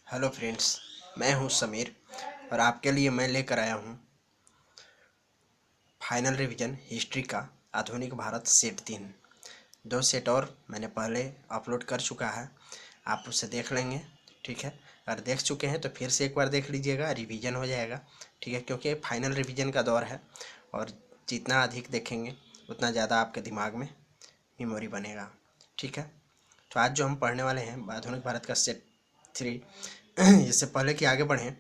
Hello friends, मैं हूं समीर और आपके लिए मैं लेकर आया हूं फाइनल रिवीजन हिस्ट्री का आधुनिक भारत सेट 3। 2 सेट और मैंने पहले अपलोड कर चुका है, आप उसे देख लेंगे। ठीक है, अगर देख चुके हैं तो फिर से एक बार देख लीजिएगा, रिवीजन हो जाएगा। ठीक है, क्योंकि फाइनल रिवीजन का दौर है और जितना अधिक देखेंगे उतना ज़्यादा आपके दिमाग में मेमोरी बनेगा। ठीक है, तो आज जो हम पढ़ने वाले हैं आधुनिक भारत का सेट 3। इससे पहले कि आगे बढ़ें,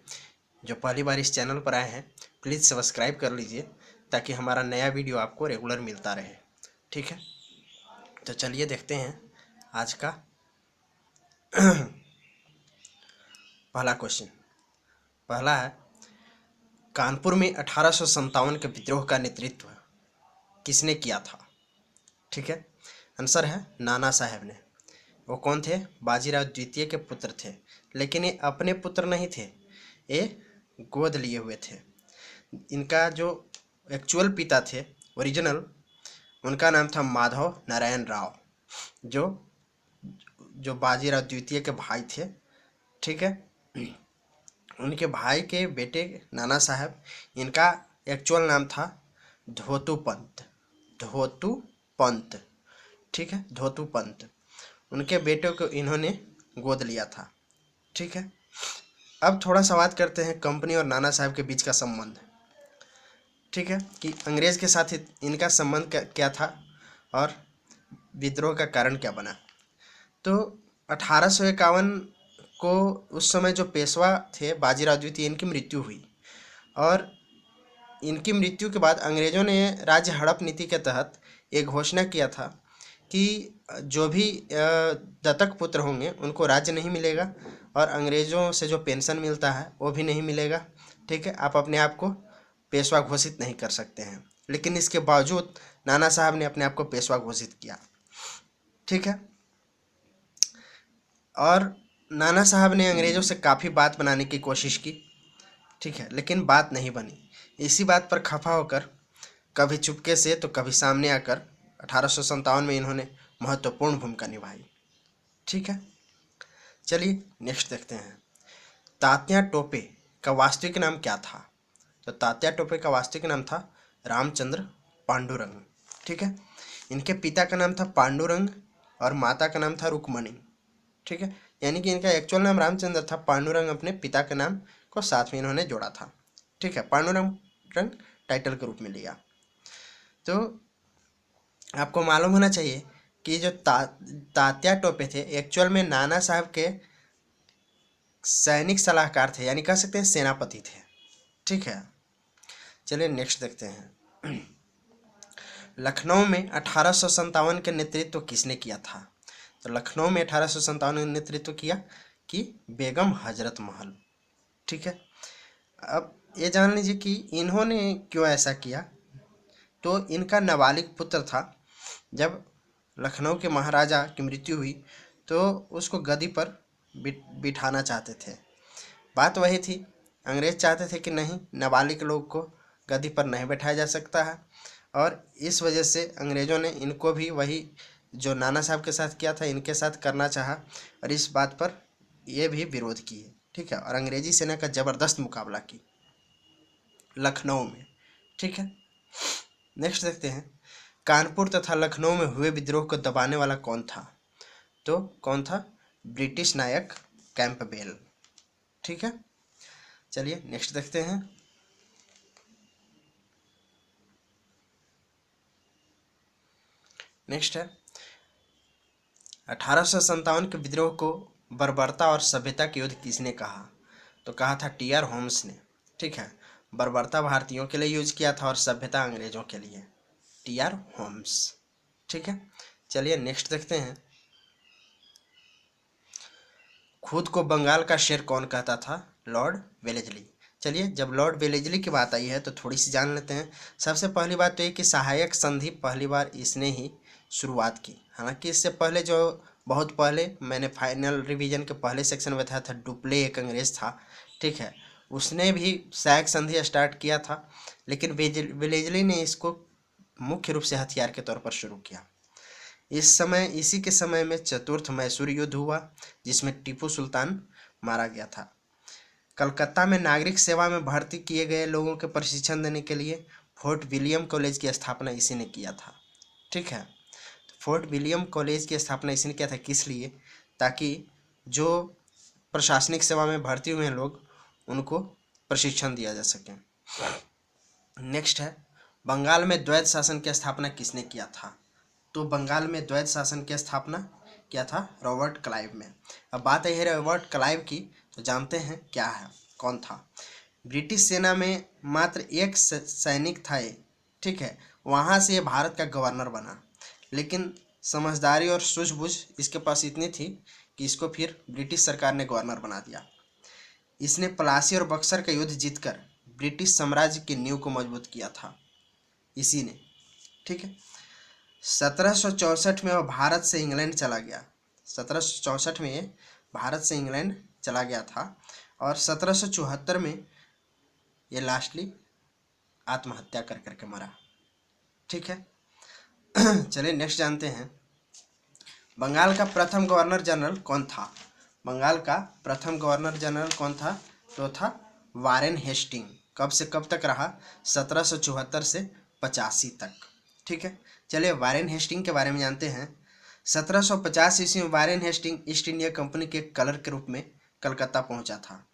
जो पहली बार इस चैनल पर आए हैं प्लीज़ सब्सक्राइब कर लीजिए ताकि हमारा नया वीडियो आपको रेगुलर मिलता रहे। ठीक है, तो चलिए देखते हैं आज का पहला क्वेश्चन। पहला है, कानपुर में 1857 के विद्रोह का नेतृत्व किसने किया था? ठीक है, आंसर है नाना साहब ने। वो कौन थे? बाजीराव द्वितीय के पुत्र थे, लेकिन ये अपने पुत्र नहीं थे, ये गोद लिए हुए थे। इनका जो एक्चुअल पिता थे, ओरिजिनल, उनका नाम था माधव नारायण राव, जो जो बाजीराव द्वितीय के भाई थे। ठीक है, उनके भाई के बेटे नाना साहब, इनका एक्चुअल नाम था धोतू पंत। धोतू पंत, ठीक है, धोतू पंत। उनके बेटे को इन्होंने गोद लिया था। ठीक है, अब थोड़ा सा बात करते हैं कंपनी और नाना साहब के बीच का संबंध। ठीक है, कि अंग्रेज के साथ इनका संबंध क्या था और विद्रोह का कारण क्या बना। तो 1851 को उस समय जो पेशवा थे बाजीराव द्वितीय, इनकी मृत्यु हुई और इनकी मृत्यु के बाद अंग्रेजों ने राज्य हड़प नीति के तहत एक घोषणा किया था कि जो भी दत्तक पुत्र होंगे उनको राज्य नहीं मिलेगा और अंग्रेज़ों से जो पेंशन मिलता है वो भी नहीं मिलेगा। ठीक है, आप अपने आप को पेशवा घोषित नहीं कर सकते हैं, लेकिन इसके बावजूद नाना साहब ने अपने आप को पेशवा घोषित किया। ठीक है, और नाना साहब ने अंग्रेज़ों से काफ़ी बात बनाने की कोशिश की। ठीक है, लेकिन बात नहीं बनी। इसी बात पर खफा होकर कभी चुपके से तो कभी सामने आकर 1857 में इन्होंने महत्वपूर्ण भूमिका निभाई। ठीक है, चलिए नेक्स्ट देखते हैं। तात्या टोपे का वास्तविक नाम क्या था? तो तात्या टोपे का वास्तविक नाम था रामचंद्र पांडुरंग। ठीक है, इनके पिता का नाम था पांडुरंग और माता का नाम था रुक्मणी। ठीक है, यानी कि इनका एक्चुअल नाम रामचंद्र था, पांडुरंग अपने पिता के नाम को साथ में इन्होंने जोड़ा था। ठीक है, पांडुरंग टाइटल के रूप में लिया। तो आपको मालूम होना चाहिए कि जो तात्या टोपे थे एक्चुअल में नाना साहब के सैनिक सलाहकार थे, यानी कह सकते हैं सेनापति थे। ठीक है, चलिए नेक्स्ट देखते हैं। लखनऊ में 1857 के नेतृत्व किसने किया था? तो लखनऊ में 1857 में नेतृत्व किया कि बेगम हजरत महल। ठीक है, अब ये जान लीजिए कि इन्होंने क्यों ऐसा किया। तो इनका नाबालिग पुत्र था, जब लखनऊ के महाराजा की मृत्यु हुई तो उसको गद्दी पर बिठाना चाहते थे। बात वही थी, अंग्रेज चाहते थे कि नहीं, नाबालिग लोग को गद्दी पर नहीं बैठाया जा सकता है, और इस वजह से अंग्रेज़ों ने इनको भी वही जो नाना साहब के साथ किया था इनके साथ करना चाहा और इस बात पर ये भी विरोध किए। ठीक है, और अंग्रेजी सेना का ज़बरदस्त मुकाबला की लखनऊ में। ठीक है, नेक्स्ट देखते हैं। कानपुर तथा लखनऊ में हुए विद्रोह को दबाने वाला कौन था? तो कौन था? ब्रिटिश नायक कैंपबेल। ठीक है, चलिए नेक्स्ट देखते हैं। नेक्स्ट है, 1857 के विद्रोह को बर्बरता और सभ्यता के युद्ध किसने कहा? तो कहा था टी.आर. होम्स ने। ठीक है, बर्बरता भारतीयों के लिए यूज किया था और सभ्यता अंग्रेजों के लिए, टी.आर. होम्स। ठीक है, चलिए नेक्स्ट देखते हैं। खुद को बंगाल का शेर कौन कहता था? Lord Wellesley. चलिए, जब लॉर्ड वेलेजली की बात आई है तो थोड़ी सी जान लेते हैं। सबसे पहली बात तो ये कि सहायक संधि पहली बार इसने ही शुरुआत की। हालांकि इससे पहले जो बहुत पहले मैंने फाइनल रिवीजन के पहले सेक्शन में बताया था, डुप्ले एक अंग्रेज था। ठीक है, उसने भी सहायक संधि स्टार्ट किया था, लेकिन वेलेजली ने इसको मुख्य रूप से हथियार के तौर पर शुरू किया। इसी के समय में चतुर्थ मैसूर युद्ध हुआ, जिसमें टीपू सुल्तान मारा गया था। कलकत्ता में नागरिक सेवा में भर्ती किए गए लोगों के प्रशिक्षण देने के लिए फोर्ट विलियम कॉलेज की स्थापना इसी ने किया था। ठीक है, फोर्ट विलियम कॉलेज की स्थापना इसी ने किया था, किस लिए? ताकि जो प्रशासनिक सेवा में भर्ती हुए हैं लोग, उनको प्रशिक्षण दिया जा सके। नेक्स्ट है, बंगाल में द्वैध शासन की स्थापना किसने किया था? तो बंगाल में द्वैध शासन की स्थापना किया था रॉबर्ट क्लाइव में। अब बात आई है रॉबर्ट क्लाइव की, तो जानते हैं क्या है, कौन था। ब्रिटिश सेना में मात्र एक सैनिक था ये, ठीक है, वहाँ से ये भारत का गवर्नर बना, लेकिन समझदारी और सूझबूझ इसके पास इतनी थी कि इसको फिर ब्रिटिश सरकार ने गवर्नर बना दिया। इसने प्लासी और बक्सर का युद्ध जीतकर ब्रिटिश साम्राज्य की नींव को मजबूत किया था इसी ने। ठीक है, 1764 में वह भारत से इंग्लैंड चला गया। 1764 में ये भारत से इंग्लैंड चला गया था और 1774 में ये लास्टली आत्महत्या कर करके मरा। ठीक है, चलिए नेक्स्ट जानते हैं, बंगाल का प्रथम गवर्नर जनरल कौन था? बंगाल का प्रथम गवर्नर जनरल कौन था? तो था वारेन हेस्टिंग। कब से कब तक रहा? 1774 से 85 तक। ठीक है, चलिए वारेन हेस्टिंग के बारे में जानते हैं। 1750 ईस्वी में Warren Hasting East India Company के क्लर्क के रूप में कलकत्ता पहुंचा था,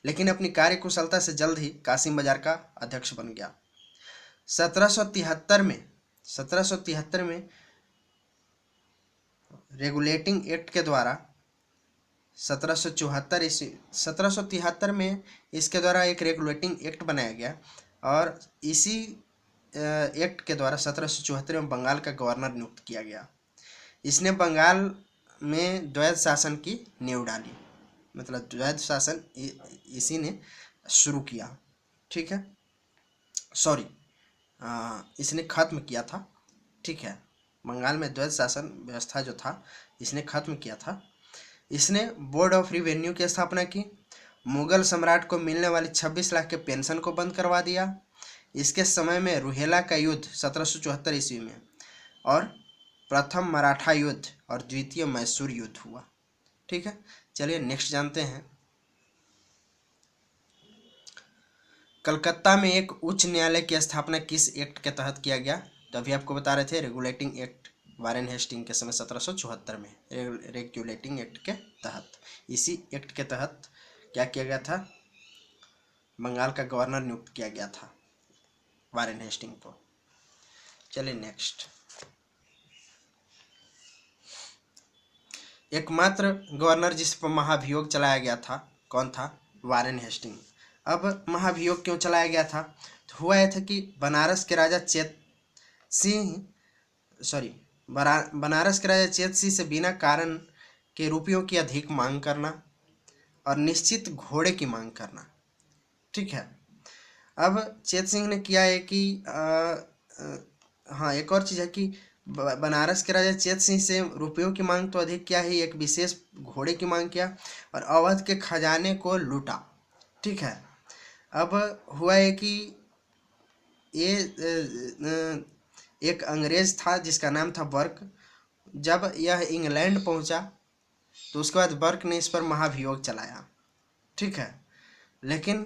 लेकिन अपनी कार्यकुशलता से जल्द ही कासिम बाजार का अध्यक्ष बन गया। 1773 में रेगुलेटिंग एक्ट के द्वारा 1773 में इसके द्वारा एक रेगुलेटिंग एक्ट बनाया गया और इसी एक्ट के द्वारा 1774 में बंगाल का गवर्नर नियुक्त किया गया। इसने बंगाल में द्वैध शासन की नींव डाली, मतलब द्वैध शासन इसी ने शुरू किया। ठीक है, सॉरी, इसने खत्म किया था। ठीक है, बंगाल में द्वैध शासन व्यवस्था जो था इसने खत्म किया था। इसने बोर्ड ऑफ रिवेन्यू की स्थापना की, मुगल सम्राट को मिलने वाली 26 लाख के पेंशन को बंद करवा दिया। इसके समय में रुहेला का युद्ध 1774 ईस्वी में और प्रथम मराठा युद्ध और द्वितीय मैसूर युद्ध हुआ। ठीक है, चलिए नेक्स्ट जानते हैं, कलकत्ता में एक उच्च न्यायालय की स्थापना किस एक्ट के तहत किया गया? तो अभी आपको बता रहे थे रेगुलेटिंग एक्ट, वारेन हेस्टिंग के समय 1774 में रेगुलेटिंग एक्ट के तहत, इसी एक्ट के तहत क्या किया गया था? बंगाल का गवर्नर नियुक्त किया गया था वारेन हेस्टिंग को। चलिए नेक्स्ट, एकमात्र गवर्नर जिस पर महाभियोग चलाया गया था कौन था? Warren Hasting. अब महाभियोग क्यों चलाया गया था? तो हुआ यह था कि बनारस के राजा चेत सिंह से बिना कारण के रुपयों की अधिक मांग करना और निश्चित घोड़े की मांग करना। ठीक है, अब चेत सिंह ने किया है कि हाँ, एक और चीज़ है कि बनारस के राजा चेत सिंह से रुपयों की मांग तो अधिक किया ही, एक विशेष घोड़े की मांग किया और अवध के खजाने को लूटा। ठीक है, अब हुआ है कि ये एक अंग्रेज था जिसका नाम था बर्क। जब यह इंग्लैंड पहुंचा तो उसके बाद बर्क ने इस पर महाभियोग चलाया। ठीक है, लेकिन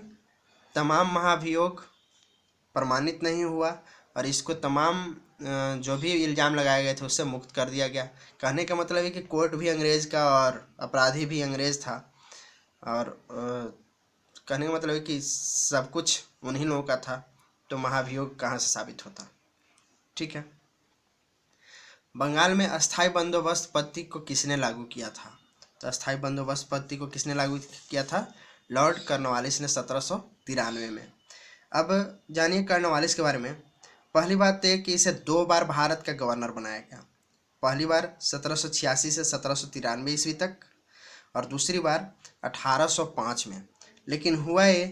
तमाम महाभियोग प्रमाणित नहीं हुआ और इसको तमाम जो भी इल्ज़ाम लगाए गए थे उससे मुक्त कर दिया गया। कहने का मतलब है कि कोर्ट भी अंग्रेज़ का और अपराधी भी अंग्रेज़ था और कहने का मतलब है कि सब कुछ उन्हीं लोगों का था, तो महाभियोग कहाँ से साबित होता। ठीक है, बंगाल में अस्थाई बंदोबस्त पद्धति को किसने लागू किया था? तो अस्थाई बंदोबस्त पद्धति को किसने लागू किया था? लॉर्ड कॉर्नवालिस ने 1793 में। अब जानिए कॉर्नवालिस के बारे में। पहली बात तो कि इसे 2 बार भारत का गवर्नर बनाया गया, पहली बार 1786 से 1793 ईस्वी तक और दूसरी बार 1805 में। लेकिन हुआ ये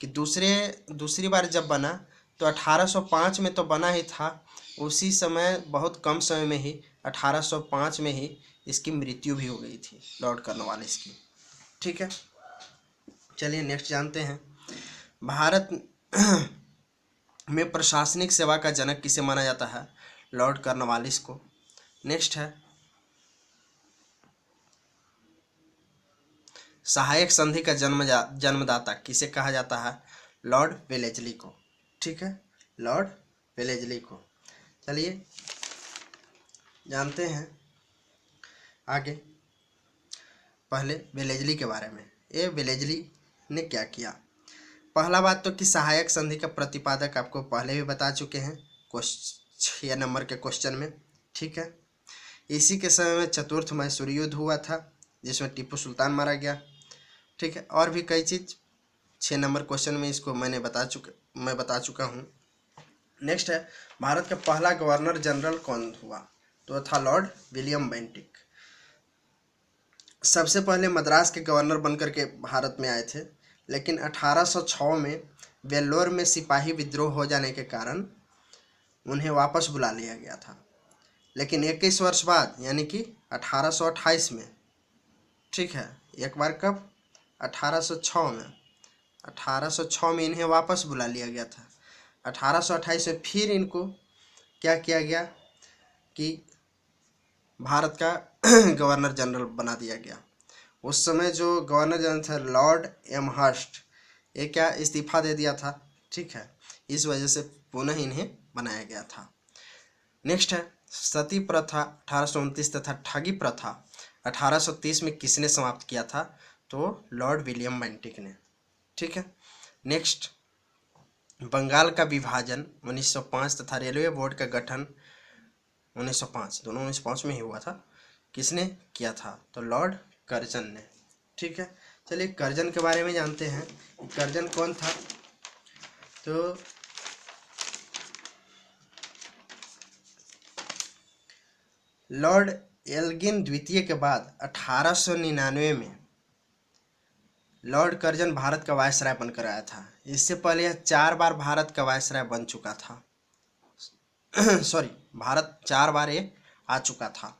कि दूसरी बार जब बना तो 1805 में तो बना ही था, उसी समय बहुत कम समय में ही 1805 में ही इसकी मृत्यु भी हो गई थी लॉर्ड कॉर्नवालिस की। ठीक है, चलिए नेक्स्ट जानते हैं, भारत में प्रशासनिक सेवा का जनक किसे माना जाता है? लॉर्ड कॉर्नवालिस को। नेक्स्ट है, सहायक संधि का जन्मदाता किसे कहा जाता है? लॉर्ड वेलेजली को। ठीक है, लॉर्ड वेलेजली को। चलिए जानते हैं आगे पहले वेलेजली के बारे में। ये वेलेजली ने क्या किया? पहला बात तो कि सहायक संधि का प्रतिपादक आपको पहले भी बता चुके हैं 6 नंबर के क्वेश्चन में। ठीक है, इसी के समय में चतुर्थ मैसूरी युद्ध हुआ था जिसमें टीपू सुल्तान मारा गया। ठीक है, और भी कई चीज़ 6 नंबर क्वेश्चन में इसको मैं बता चुका हूँ। नेक्स्ट है, भारत का पहला गवर्नर जनरल कौन हुआ? तो था लॉर्ड विलियम बेंटिक। सबसे पहले मद्रास के गवर्नर बनकर के भारत में आए थे, लेकिन 1806 में वेल्लोर में सिपाही विद्रोह हो जाने के कारण उन्हें वापस बुला लिया गया था। लेकिन 21 वर्ष बाद यानी कि 1828 में, ठीक है, एक बार कब? 1806 में। 1806 में इन्हें वापस बुला लिया गया था। 1828 में फिर इनको क्या किया गया कि भारत का गवर्नर जनरल बना दिया गया। उस समय जो गवर्नर जनरल था लॉर्ड एमहर्स्ट, ये क्या इस्तीफा दे दिया था। ठीक है, इस वजह से पुनः इन्हें बनाया गया था। नेक्स्ट है, सती प्रथा 1829 तथा ठगी प्रथा 1830 में किसने समाप्त किया था? तो लॉर्ड विलियम बेंटिक ने। ठीक है, नेक्स्ट, बंगाल का विभाजन 1905 तथा रेलवे बोर्ड का गठन 1905, दोनों 1905 में ही हुआ था, किसने किया था? तो लॉर्ड कर्जन ने। ठीक है, चलिए कर्जन के बारे में जानते हैं। कर्जन कौन था? तो लॉर्ड एल्गिन द्वितीय के बाद 1899 में लॉर्ड कर्जन भारत का वायसराय बनकर आया था। इससे पहले यह 4 बार भारत का वायसराय बन चुका था। सॉरी, भारत 4 बार ये आ चुका था।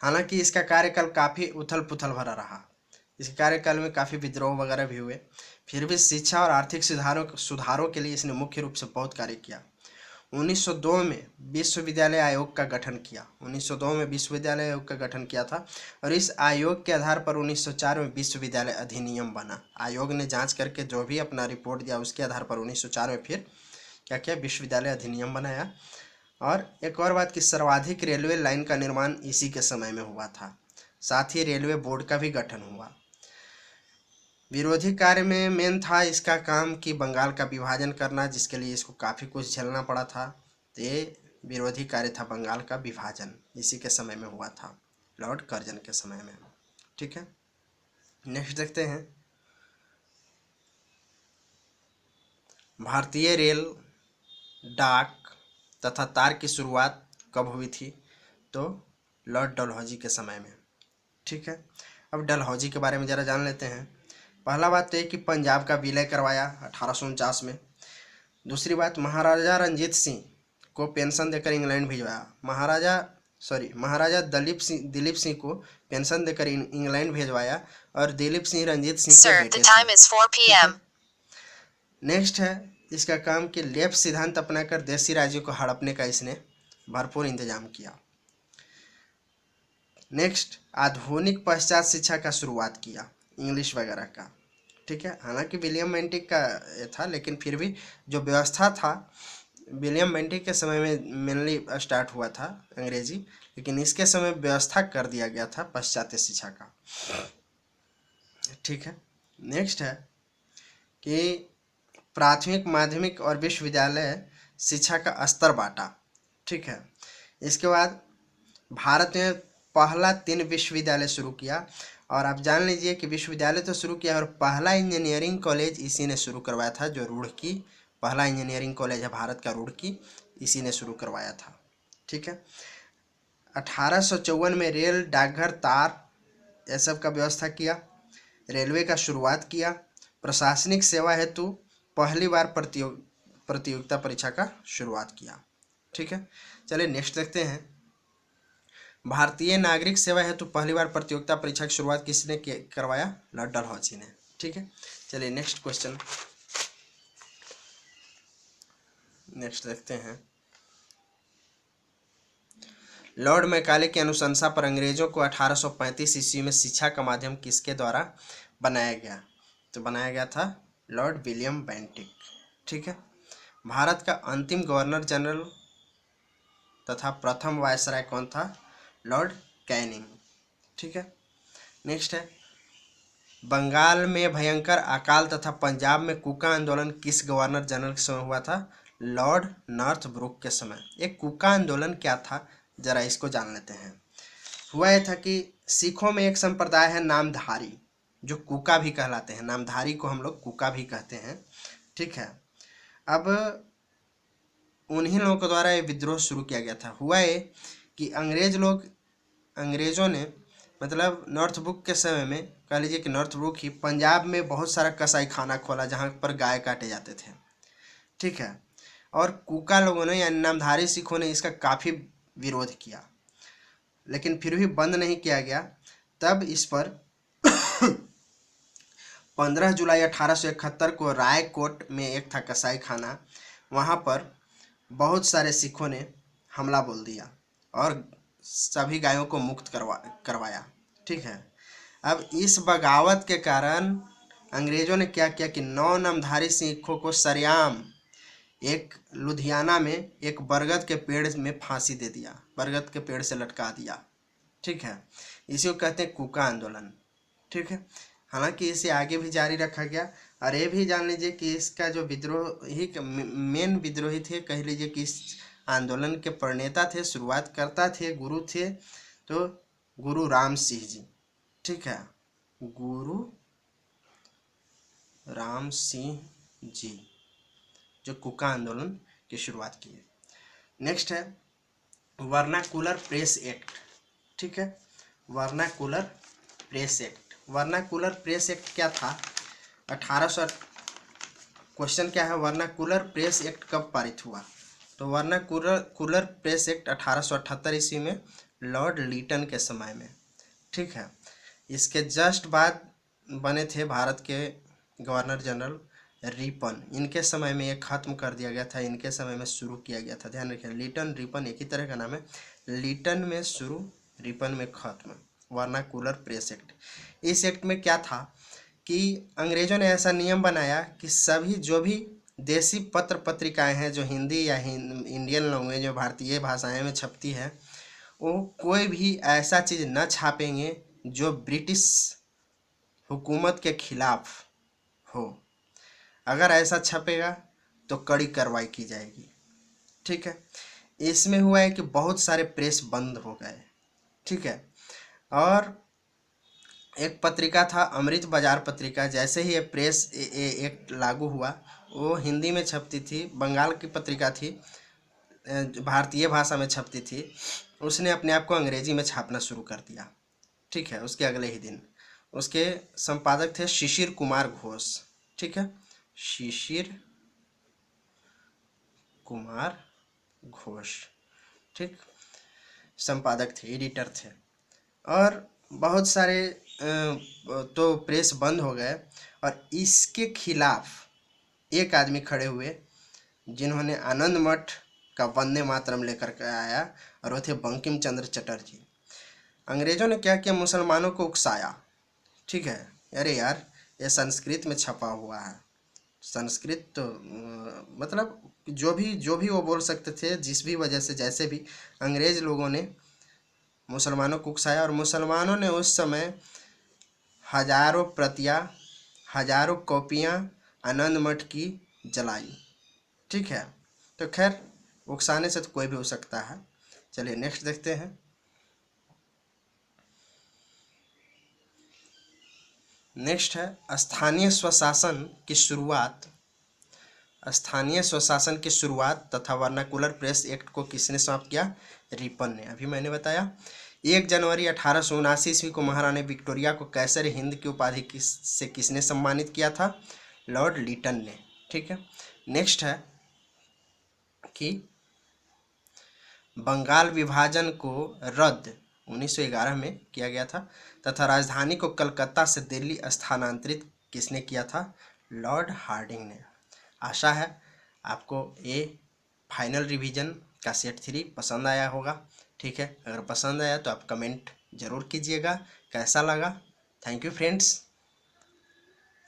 हालांकि इसका कार्यकाल काफ़ी उथल पुथल भरा रहा। इसके कार्यकाल में काफ़ी विद्रोह वगैरह भी हुए, फिर भी शिक्षा और आर्थिक सुधारों के लिए इसने मुख्य रूप से बहुत कार्य किया। 1902 में विश्वविद्यालय आयोग का गठन किया। 1902 में विश्वविद्यालय आयोग का गठन किया था और इस आयोग के आधार पर 1904 में विश्वविद्यालय अधिनियम बना। आयोग ने जांच करके जो भी अपना रिपोर्ट दिया उसके आधार पर 1904 में फिर क्या किया? विश्वविद्यालय अधिनियम बनाया। और एक और बात कि सर्वाधिक रेलवे लाइन का निर्माण इसी के समय में हुआ था। साथ ही रेलवे बोर्ड का भी गठन हुआ। विरोधी कार्य में मेन था इसका काम कि बंगाल का विभाजन करना, जिसके लिए इसको काफ़ी कुछ झेलना पड़ा था। तो ये विरोधी कार्य था बंगाल का विभाजन, इसी के समय में हुआ था, लॉर्ड कर्जन के समय में। ठीक है, नेक्स्ट देखते हैं, भारतीय रेल, डाक तथा तार की शुरुआत कब हुई थी? तो लॉर्ड डलहौजी के समय में। ठीक है, अब डलहौजी के बारे में ज़रा जान लेते हैं। पहला बात तो ये कि पंजाब का विलय करवाया 1849 में। दूसरी बात, महाराजा रंजीत सिंह को पेंशन देकर इंग्लैंड भिजवाया। महाराजा दिलीप सिंह को पेंशन देकर इंग्लैंड भेजवाया और दिलीप सिंह रंजीत सिंह के बेटे थे। नेक्स्ट है, इसका काम कि लेफ्ट सिद्धांत अपनाकर देशी राज्यों को हड़पने का इसने भरपूर इंतजाम किया। नेक्स्ट, आधुनिक पश्चात शिक्षा का शुरुआत किया, इंग्लिश वगैरह का। ठीक है, हालांकि विलियम बेंटिक का ये था, लेकिन फिर भी जो व्यवस्था था विलियम बेंटिक के समय में मेनली स्टार्ट हुआ था अंग्रेजी, लेकिन इसके समय व्यवस्था कर दिया गया था पश्चात्य शिक्षा का। ठीक है, नेक्स्ट है कि प्राथमिक, माध्यमिक और विश्वविद्यालय शिक्षा का स्तर बांटा। ठीक है, इसके बाद भारत में पहला 3 विश्वविद्यालय शुरू किया। और आप जान लीजिए कि विश्वविद्यालय तो शुरू किया और पहला इंजीनियरिंग कॉलेज इसी ने शुरू करवाया था, जो रुड़की पहला इंजीनियरिंग कॉलेज है भारत का, रुड़की, इसी ने शुरू करवाया था। ठीक है, 1854 में रेल, डाकघर, तार यह सब का व्यवस्था किया। रेलवे का शुरुआत किया। प्रशासनिक सेवा हेतु पहली बार प्रतियोगिता परीक्षा का शुरुआत किया। ठीक है, चलिए नेक्स्ट देखते हैं, भारतीय नागरिक सेवा हेतु पहली बार प्रतियोगिता परीक्षा की शुरुआत किसने करवाया? लॉर्ड डलहौजी ने। ठीक है, चलिए नेक्स्ट क्वेश्चन नेक्स्ट देखते हैं, लॉर्ड मैकाले की अनुशंसा पर अंग्रेजों को 1835 ईस्वी में शिक्षा का माध्यम किसके द्वारा बनाया गया? तो बनाया गया था लॉर्ड विलियम बेंटिक। ठीक है। भारत का अंतिम गवर्नर जनरल तथा प्रथम वायसराय कौन था? Lord Canning. ठीक है। नेक्स्ट है, बंगाल में भयंकर अकाल तथा पंजाब में कुका आंदोलन किस गवर्नर जनरल के समय हुआ था? लॉर्ड नॉर्थब्रुक के समय। एक कुका आंदोलन क्या था, जरा इसको जान लेते हैं। हुआ यह था कि सिखों में एक संप्रदाय है नामधारी, जो कुका भी कहलाते हैं। नामधारी को हम लोग कुका भी कहते हैं। ठीक है। अब उन्हीं लोगों के द्वारा ये विद्रोह शुरू किया गया था। हुआ ये कि अंग्रेजों ने मतलब नॉर्थब्रुक के समय में, कह लीजिए कि नॉर्थब्रुक ही पंजाब में बहुत सारा कसाई खाना खोला जहाँ पर गाय काटे जाते थे। ठीक है। और कुका लोगों ने यानी नामधारी सिखों ने इसका काफ़ी विरोध किया, लेकिन फिर भी बंद नहीं किया गया। तब इस पर 15 जुलाई 1871 को रायकोट में एक था कसाई खाना, वहाँ पर बहुत सारे सिखों ने हमला बोल दिया और सभी गायों को मुक्त करवाया। ठीक है। अब इस बगावत के कारण अंग्रेजों ने क्या किया कि 9 नामधारी सिखों को सरेआम एक लुधियाना में एक बरगद के पेड़ में फांसी दे दिया, बरगद के पेड़ से लटका दिया। ठीक है। इसी को कहते हैं कुका आंदोलन। ठीक है। हालांकि इसे आगे भी जारी रखा गया। और ये भी जान लीजिए कि इसका जो विद्रोही मेन विद्रोही थे, कह लीजिए कि इस आंदोलन के प्रणेता थे, शुरुआतकर्ता थे, गुरु थे, तो गुरु राम सिंह जी। ठीक है। गुरु राम सिंह जी जो कुका आंदोलन की शुरुआत किए। नेक्स्ट है वर्नाकुलर प्रेस एक्ट। ठीक है। Vernacular press act. Vernacular press act क्या था? 1800। क्वेश्चन क्या है, वर्नाकुलर प्रेस एक्ट कब पारित हुआ? तो वर्नाकुलर प्रेस एक्ट 1878 ईस्वी में लॉर्ड लीटन के समय में। ठीक है। इसके जस्ट बाद बने थे भारत के गवर्नर जनरल रिपन। इनके समय में ये खत्म कर दिया गया था, इनके समय में शुरू किया गया था। ध्यान रखिए, लीटन रिपन एक ही तरह का नाम है। लीटन में शुरू, रिपन में खत्म। Vernacular press act. इस एक्ट में क्या था कि अंग्रेजों ने ऐसा नियम बनाया कि सभी जो भी देसी पत्र पत्रिकाएं हैं जो हिंदी या इंडियन लैंग्वेज में, भारतीय भाषाएं में छपती है, वो कोई भी ऐसा चीज़ न छापेंगे जो ब्रिटिश हुकूमत के खिलाफ हो। अगर ऐसा छपेगा तो कड़ी कार्रवाई की जाएगी। ठीक है। इसमें हुआ है कि बहुत सारे प्रेस बंद हो गए। ठीक है। और एक पत्रिका था अमृत बाजार पत्रिका। जैसे ही ये प्रेस एक्ट लागू हुआ, वो हिंदी में छपती थी, बंगाल की पत्रिका थी, भारतीय भाषा में छपती थी। उसने अपने आप को अंग्रेजी में छापना शुरू कर दिया। ठीक है। उसके अगले ही दिन उसके संपादक थे शिशिर कुमार घोष। ठीक है। शिशिर कुमार घोष। ठीक। संपादक थे, एडिटर थे। और बहुत सारे तो प्रेस बंद हो गए। और इसके खिलाफ एक आदमी खड़े हुए जिन्होंने आनंद मठ का वंदे मातरम लेकर के आया, और वो थे बंकिम चंद्र चटर्जी। अंग्रेजों ने क्या किया, मुसलमानों को उकसाया। ठीक है। अरे यार, ये संस्कृत में छपा हुआ है, संस्कृत तो मतलब जो भी वो बोल सकते थे, जिस भी वजह से, जैसे भी अंग्रेज लोगों ने मुसलमानों को उकसाया। और मुसलमानों ने उस समय हजारों प्रतियां, हजारों कॉपियां आनंद मठ की जलाई। ठीक है। तो खैर, उकसाने से तो कोई भी हो सकता है। चलिए नेक्स्ट देखते हैं। नेक्स्ट है स्थानीय स्वशासन की शुरुआत। स्थानीय स्वशासन की शुरुआत तथा वर्नाकुलर प्रेस एक्ट को किसने समाप्त किया? रिपन ने। अभी मैंने बताया। 1 जनवरी 1879 ईस्वी को महारानी विक्टोरिया को कैसर हिंद की उपाधि से किसने सम्मानित किया था? लॉर्ड लीटन ने। ठीक है। नेक्स्ट है कि बंगाल विभाजन को रद्द 1911 में किया गया था तथा राजधानी को कलकत्ता से दिल्ली स्थानांतरित किसने किया था? लॉर्ड हार्डिंग ने। आशा है आपको ये फाइनल रिवीजन का सेट 3 पसंद आया होगा। ठीक है, अगर पसंद आया तो आप कमेंट ज़रूर कीजिएगा कैसा लगा। Thank you friends.